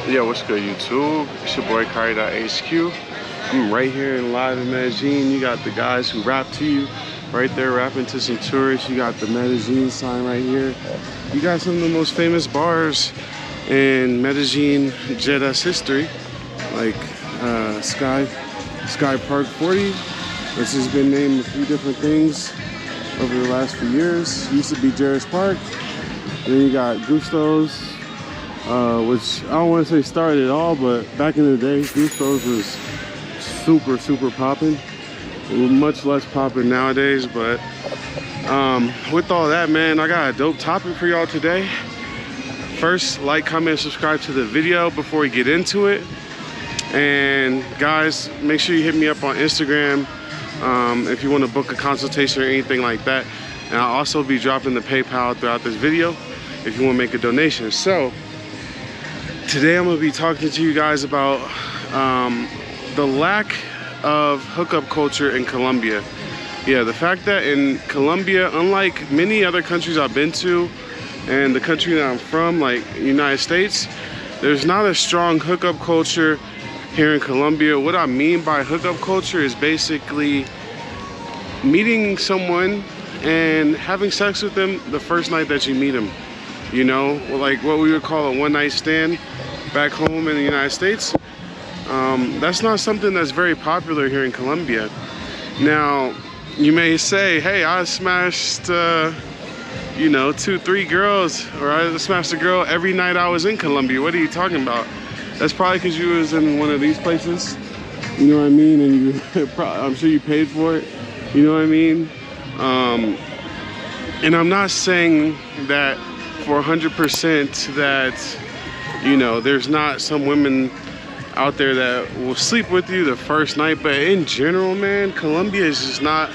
Yo, what's good, YouTube? It's your boy Kari.HQ. I'm right here live in Medellin. You got the guys who rap to you right there, rapping to some tourists. You got the Medellin sign right here. You got some of the most famous bars in Medellin Jedah's history, like Sky Park 40, which has been named a few different things over the last few years. Used to be Jarris Park. And then you got Gusto's, which I don't want to say started it all, but back in the day, Gusto's was super popping. Much less popping nowadays, but with all that, man, I got a dope topic for y'all today. First, like, comment, subscribe to the video before we get into it. And guys, make sure you hit me up on Instagram if you want to book a consultation or anything like that. And I'll also be dropping the PayPal throughout this video if you want to make a donation. So today I'm going to be talking to you guys about the lack of hookup culture in Colombia. Yeah, the fact that in Colombia, unlike many other countries I've been to and the country that I'm from, like United States, there's not a strong hookup culture here in Colombia. What I mean by hookup culture is basically meeting someone and having sex with them the first night that you meet them. You know, like what we would call a one-night stand back home in the United States. That's not something that's very popular here in Colombia. Now, you may say, hey, I smashed, you know, 2-3 girls, or I smashed a girl every night I was in Colombia. What are you talking about? That's probably because you was in one of these places, you know what I mean? And you, I'm sure you paid for it, you know what I mean? And I'm not saying that for 100% that, you know, there's not some women out there that will sleep with you the first night, but in general, man, Colombia is just not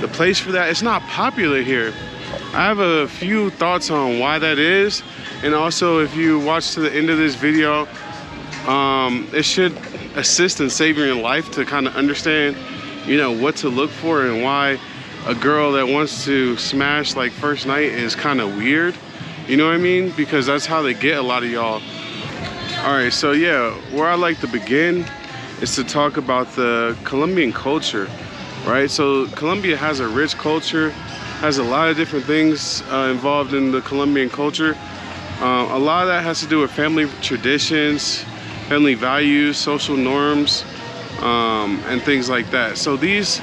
the place for that. It's not popular here. I have a few thoughts on why that is, and also if you watch to the end of this video, it should assist in saving your life to kind of understand, you know, what to look for and why a girl that wants to smash like first night is kind of weird. You know what I mean? Because that's how they get a lot of y'all. All right, so yeah, where I like to begin is to talk about the Colombian culture, right? So Colombia has a rich culture, has a lot of different things involved in the Colombian culture. A lot of that has to do with family traditions, family values, social norms, and things like that. So these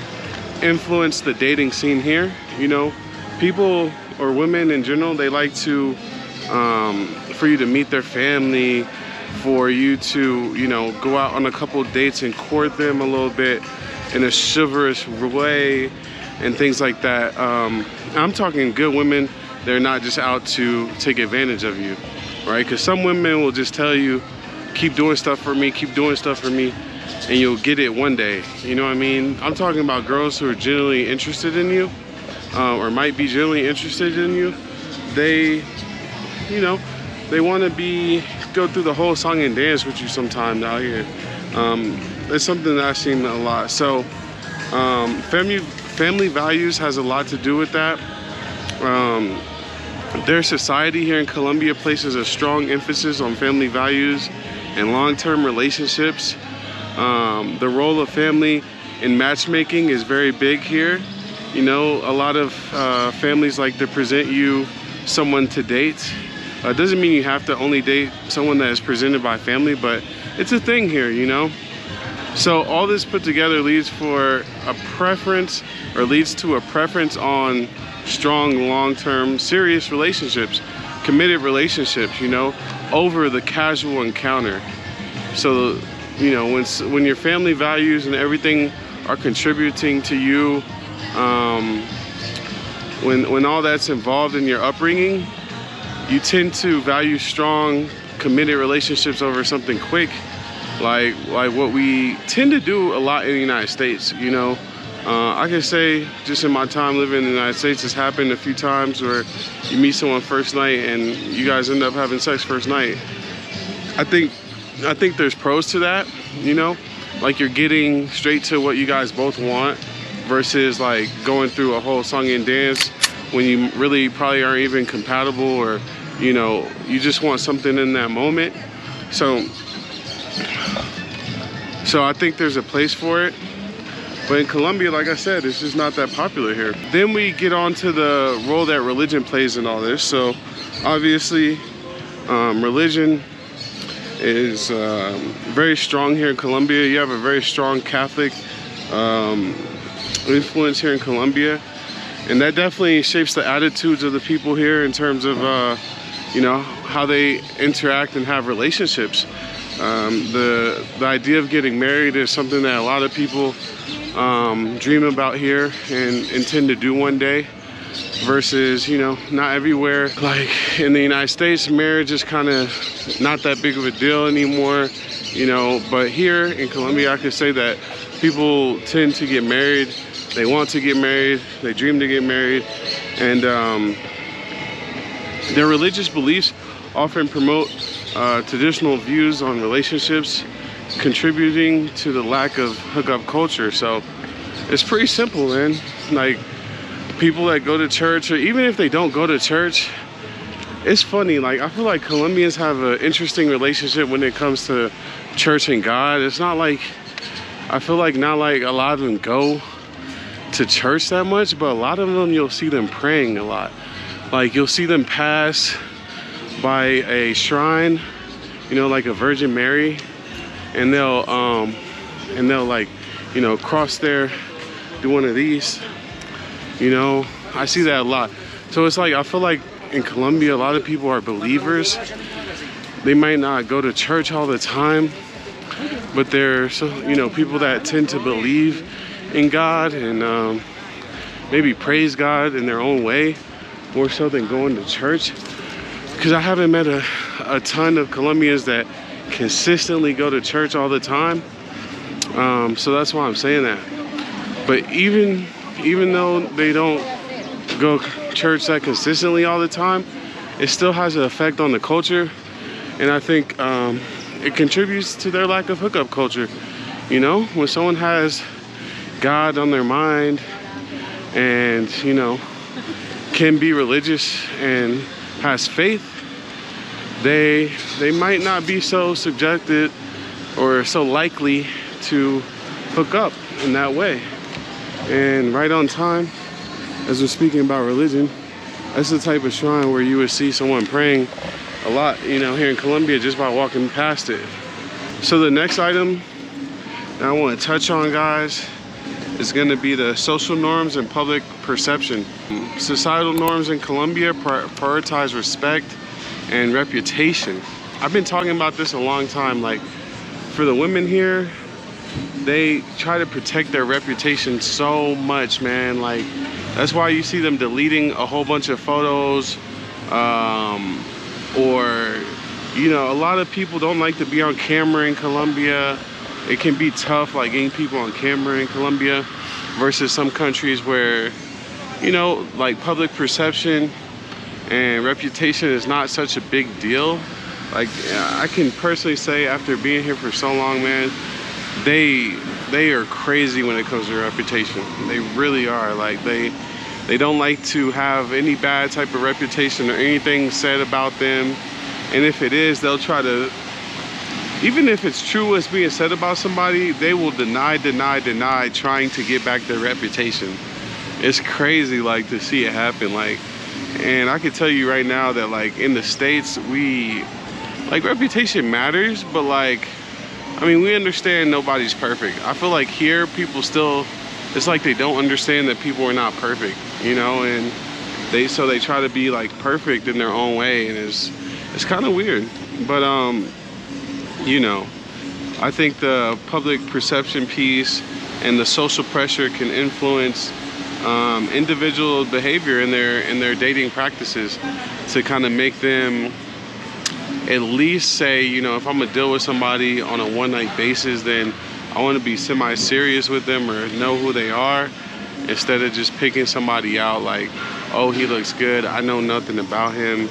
influence the dating scene here. You know, people or women in general, they like to, for you to meet their family, for you to, you know, go out on a couple dates and court them a little bit in a chivalrous way and things like that. I'm talking good women. They're not just out to take advantage of you, right? Because some women will just tell you, keep doing stuff for me, keep doing stuff for me, and you'll get it one day. You know what I mean? I'm talking about girls who are genuinely interested in you, or might be genuinely interested in you. They, you know, they want to go through the whole song and dance with you sometimes out here. It's something that I've seen a lot. So family values has a lot to do with that. Their society here in Colombia places a strong emphasis on family values and long-term relationships. The role of family in matchmaking is very big here. You know, a lot of families like to present you someone to date. Doesn't mean you have to only date someone that is presented by family, but it's a thing here, you know? So all this put together leads to a preference on strong, long-term, serious relationships, committed relationships, you know, over the casual encounter. So, you know, when your family values and everything are contributing to you, when all that's involved in your upbringing, you tend to value strong, committed relationships over something quick, like what we tend to do a lot in the United States. You know, I can say just in my time living in the United States, it's happened a few times where you meet someone first night and you guys end up having sex first night. I think there's pros to that, you know, like you're getting straight to what you guys both want versus like going through a whole song and dance when you really probably aren't even compatible, or you know, you just want something in that moment. So I think there's a place for it. But in Colombia, like I said, it's just not that popular here. Then we get on to the role that religion plays in all this. So obviously, religion is very strong here in Colombia. You have a very strong Catholic influence here in Colombia. And that definitely shapes the attitudes of the people here in terms of, you know, how they interact and have relationships. The idea of getting married is something that a lot of people dream about here and intend to do one day, versus, you know, not everywhere. Like in the United States, marriage is kind of not that big of a deal anymore, you know, but here in Colombia, I could say that people tend to get married. They want to get married, they dream to get married, and their religious beliefs often promote traditional views on relationships, contributing to the lack of hookup culture. So it's pretty simple, man. Like, people that go to church, or even if they don't go to church, it's funny. Like, I feel like Colombians have an interesting relationship when it comes to church and God. It's not like, I feel like not like a lot of them go to church that much, but a lot of them, you'll see them praying a lot. Like, you'll see them pass by a shrine, you know, like a Virgin Mary, and they'll like, you know, cross there, do one of these, you know. I see that a lot. So it's like, I feel like in Colombia, a lot of people are believers. They might not go to church all the time, but they're, so, you know, people that tend to believe in God and maybe praise God in their own way, more so than going to church. Because I haven't met a ton of Colombians that consistently go to church all the time. So that's why I'm saying that. But even though they don't go to church that consistently all the time, it still has an effect on the culture. And I think it contributes to their lack of hookup culture. You know, when someone has God on their mind and, you know, can be religious and has faith, they might not be so subjected or so likely to hook up in that way. And right on time, as we're speaking about religion, that's the type of shrine where you would see someone praying a lot, you know, here in Colombia, just by walking past it. So the next item that I want to touch on, guys, is going to be the social norms and public perception. Societal norms in Colombia prioritize respect and reputation. I've been talking about this a long time. Like, for the women here, they try to protect their reputation so much, man. Like, that's why you see them deleting a whole bunch of photos, or, you know, a lot of people don't like to be on camera in Colombia. It can be tough, like, getting people on camera in Colombia versus some countries where, you know, like, public perception and reputation is not such a big deal. Like, I can personally say, after being here for so long, man, they are crazy when it comes to reputation. They really are. Like, they don't like to have any bad type of reputation or anything said about them. And if it is, they'll try to, even if it's true what's being said about somebody, they will deny, trying to get back their reputation. It's crazy, like, to see it happen. Like, and I can tell you right now that, like, in the States, like, reputation matters, but, like, I mean, we understand nobody's perfect. I feel like here, people still, it's like they don't understand that people are not perfect, you know, and so they try to be, like, perfect in their own way, and it's kind of weird. But you know, I think the public perception piece and the social pressure can influence individual behavior in their dating practices, to kind of make them at least say, you know, if I'm gonna deal with somebody on a one-night basis, then I want to be semi-serious with them or know who they are, instead of just picking somebody out like, oh, he looks good, I know nothing about him,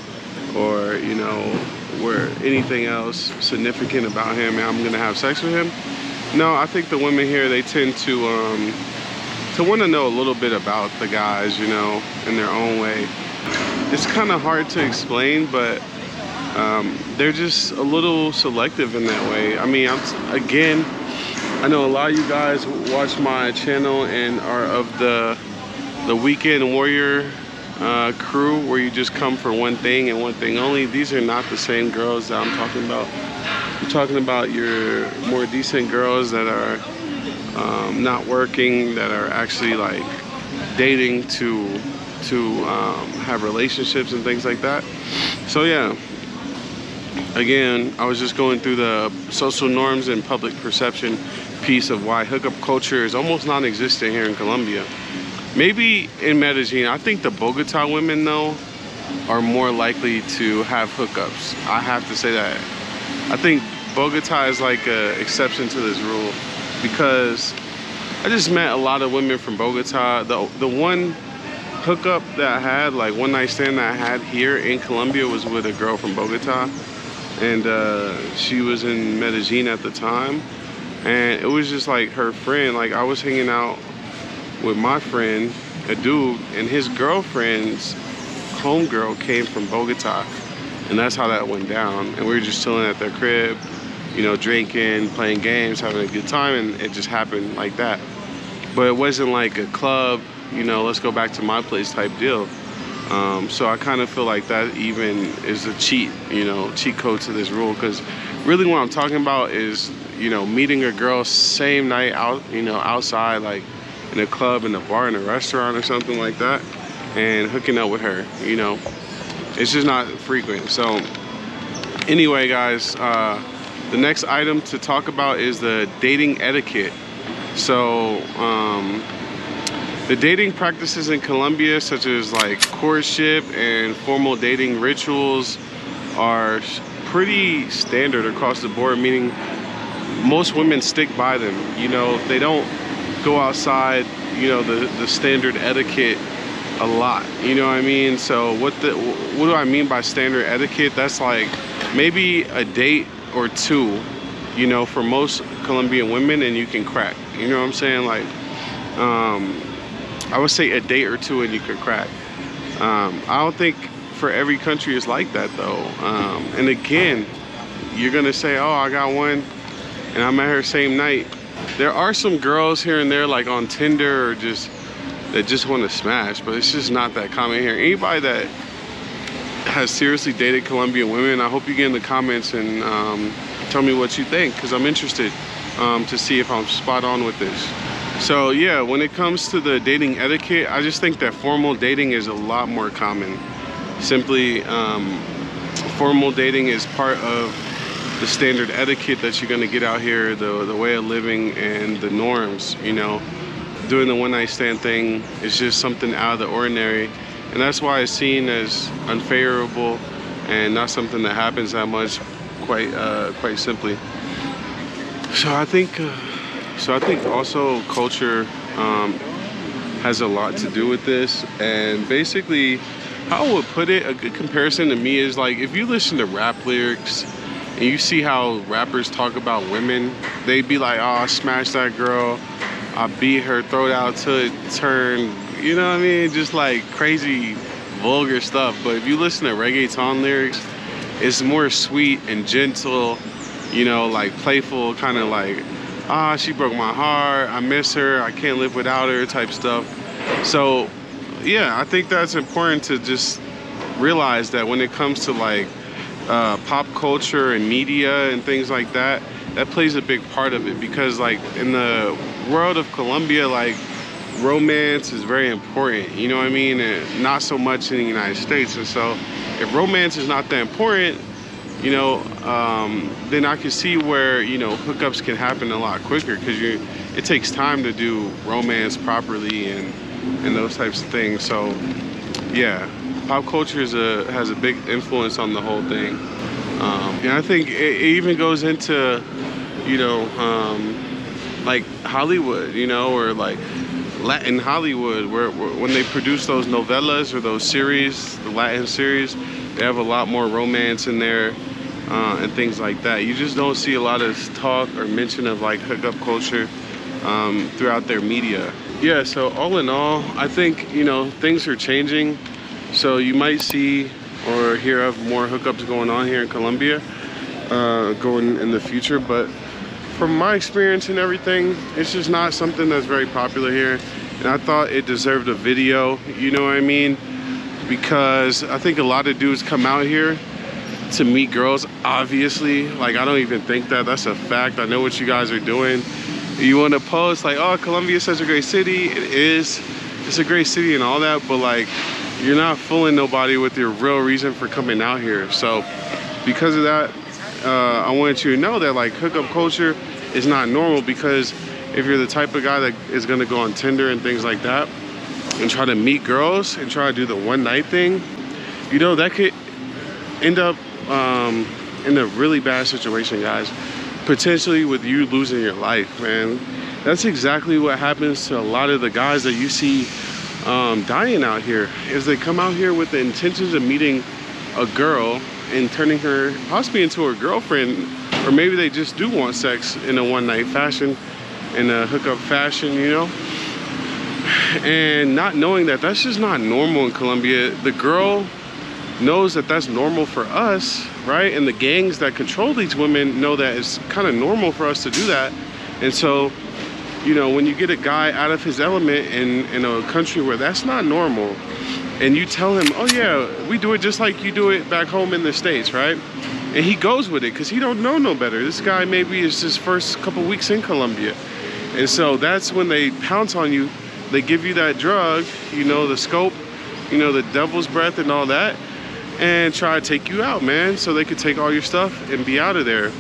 or, you know, or anything else significant about him, and I'm gonna have sex with him. No, I think the women here, they tend to want to know a little bit about the guys, you know, in their own way. It's kind of hard to explain, but they're just a little selective in that way. I mean, again, I know a lot of you guys watch my channel and are of the weekend warrior crew, where you just come for one thing and one thing only. These are not the same girls that I'm talking about. I'm talking about your more decent girls that are not working, that are actually like dating to have relationships and things like that. So yeah, again, I was just going through the social norms and public perception piece of why hookup culture is almost non-existent here in Colombia. Maybe in Medellin. I think the Bogota women though are more likely to have hookups. I have to say that. I think Bogota is like an exception to this rule, because I just met a lot of women from Bogota. The one hookup that I had, like one night stand that I had here in Colombia, was with a girl from Bogota, and she was in Medellin at the time, and it was just like her friend. Like I was hanging out with my friend, a dude, and his girlfriend's homegirl came from Bogota, and that's how that went down. And we were just chilling at their crib, you know, drinking, playing games, having a good time, and it just happened like that. But it wasn't like a club, you know, let's go back to my place type deal. So I kind of feel like that even is a cheat code to this rule, because really what I'm talking about is, you know, meeting a girl same night out, you know, outside, like in a club, in a bar, in a restaurant or something like that, and hooking up with her, you know. It's just not frequent. So anyway, guys, the next item to talk about is the dating etiquette. So the dating practices in Colombia, such as like courtship and formal dating rituals, are pretty standard across the board, meaning most women stick by them. You know, they don't go outside, you know, the standard etiquette a lot, you know what I mean? So what do I mean by standard etiquette? That's like maybe a date or two, you know, for most Colombian women, and you can crack, you know what I'm saying? Like I would say a date or two and you could crack. I don't think for every country is like that though. And again, you're gonna say, oh, I got one and I met her same night. There are some girls here and there, like on Tinder, or that just want to smash, but it's just not that common here. Anybody that has seriously dated Colombian women, I hope you get in the comments and tell me what you think, because I'm interested to see if I'm spot on with this. So yeah, when it comes to the dating etiquette, I just think that formal dating is a lot more common. Simply, formal dating is part of the standard etiquette that you're gonna get out here, the way of living and the norms, you know. Doing the one night stand thing is just something out of the ordinary, and that's why it's seen as unfavorable and not something that happens that much, quite simply. So I think also culture has a lot to do with this. And basically, how I would put it, a good comparison to me is like, if you listen to rap lyrics and you see how rappers talk about women, they'd be like, oh, I smashed that girl, I beat her, throw it out to it, turn, you know what I mean? Just like crazy, vulgar stuff. But if you listen to reggaeton lyrics, it's more sweet and gentle, you know, like playful, kind of like, ah, she broke my heart, I miss her, I can't live without her type stuff. So yeah, I think that's important to just realize that when it comes to like pop culture and media and things like that, that plays a big part of it, because like in the world of Colombia, like romance is very important, you know what I mean? And not so much in the United States. And so if romance is not that important, you know, then I can see where, you know, hookups can happen a lot quicker, because it takes time to do romance properly and those types of things. So yeah, pop culture has a big influence on the whole thing. And I think it even goes into, you know, like Hollywood, you know, or like Latin Hollywood, where when they produce those novellas or those series, the Latin series, they have a lot more romance in there and things like that. You just don't see a lot of talk or mention of like hookup culture throughout their media. Yeah, so all in all, I think, you know, things are changing. So you might see or hear of more hookups going on here in Colombia going in the future, but from my experience and everything, it's just not something that's very popular here. And I thought it deserved a video, you know what I mean? Because I think a lot of dudes come out here to meet girls, obviously. Like, I don't even think that that's a fact. I know what you guys are doing. You want to post like, oh, Colombia is such a great city. It is. It's a great city and all that, but like, you're not fooling nobody with your real reason for coming out here. So because of that, I want you to know that like hookup culture is not normal, because if you're the type of guy that is going to go on Tinder and things like that and try to meet girls and try to do the one night thing, you know, that could end up in a really bad situation, guys. Potentially with you losing your life, man. That's exactly what happens to a lot of the guys that you see dying out here, is they come out here with the intentions of meeting a girl and turning her possibly into a girlfriend, or maybe they just do want sex in a one night fashion, in a hookup fashion, you know, and not knowing that that's just not normal in Colombia. The girl knows that that's normal for us, right? And the gangs that control these women know that it's kind of normal for us to do that. And so, you know, when you get a guy out of his element in a country where that's not normal, and you tell him, oh yeah, we do it just like you do it back home in the States, right? And he goes with it because he don't know no better. This guy maybe is his first couple weeks in Colombia. And so that's when they pounce on you. They give you that drug, you know, the scope, you know, the devil's breath and all that, and try to take you out, man, so they could take all your stuff and be out of there.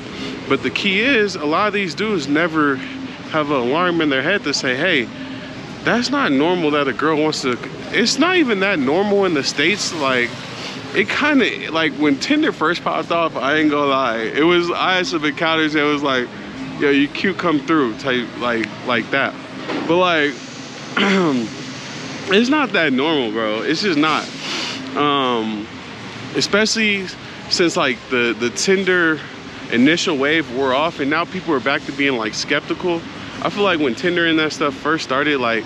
But the key is, a lot of these dudes never have an alarm in their head to say, hey, that's not normal that a girl wants to. It's not even that normal in the States. Like, it kind of, like when Tinder first popped off, I ain't gonna lie, it was, I had some encounters that was like, yo, you cute, come through type, like that. But like, it's not that normal, bro. It's just not. Especially since like the Tinder initial wave wore off, and now people are back to being like skeptical. I feel like when Tinder and that stuff first started, like,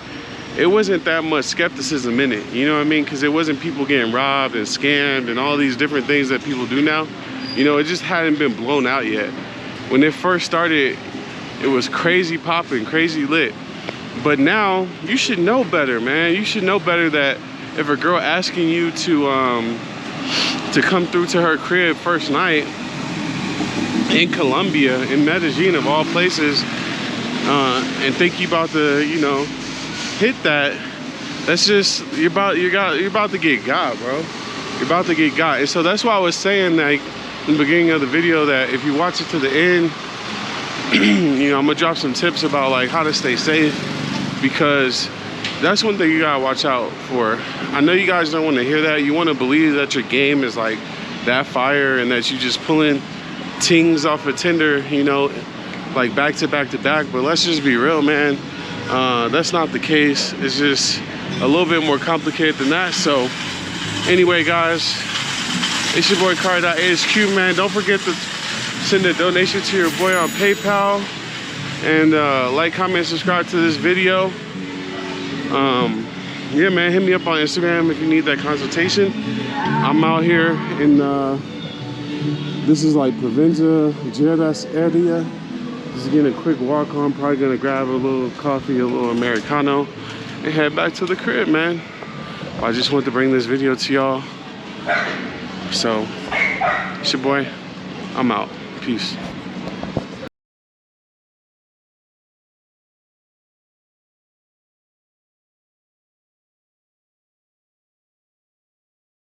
it wasn't that much skepticism in it, you know what I mean? Because it wasn't people getting robbed and scammed and all these different things that people do now. You know, it just hadn't been blown out yet. When it first started, it was crazy popping, crazy lit. But now, you should know better, man. You should know better that if a girl asking you to come through to her crib first night in Colombia, in Medellin of all places, and think you about to, you know, hit that, that's just, you're about to get got, bro. You're about to get got. And so that's why I was saying, like, in the beginning of the video, that if you watch it to the end, you know, I'm gonna drop some tips about like how to stay safe, because that's one thing you gotta watch out for. I know you guys don't want to hear that. You want to believe that your game is like that fire and that you just pulling tings off of Tinder, you know, like back to back to back. But let's just be real, man. That's not the case. It's just a little bit more complicated than that. So anyway, guys, it's your boy Kari.𝐤𝐸, man. Don't forget to send a donation to your boy on PayPal, and like, comment, subscribe to this video. Yeah, man, hit me up on Instagram if you need that consultation. I'm out here in this is like Provincia Geras area. Just getting a quick walk on. Probably gonna grab a little coffee, a little Americano, and head back to the crib, man. I just wanted to bring this video to y'all. So, it's your boy. I'm out. Peace.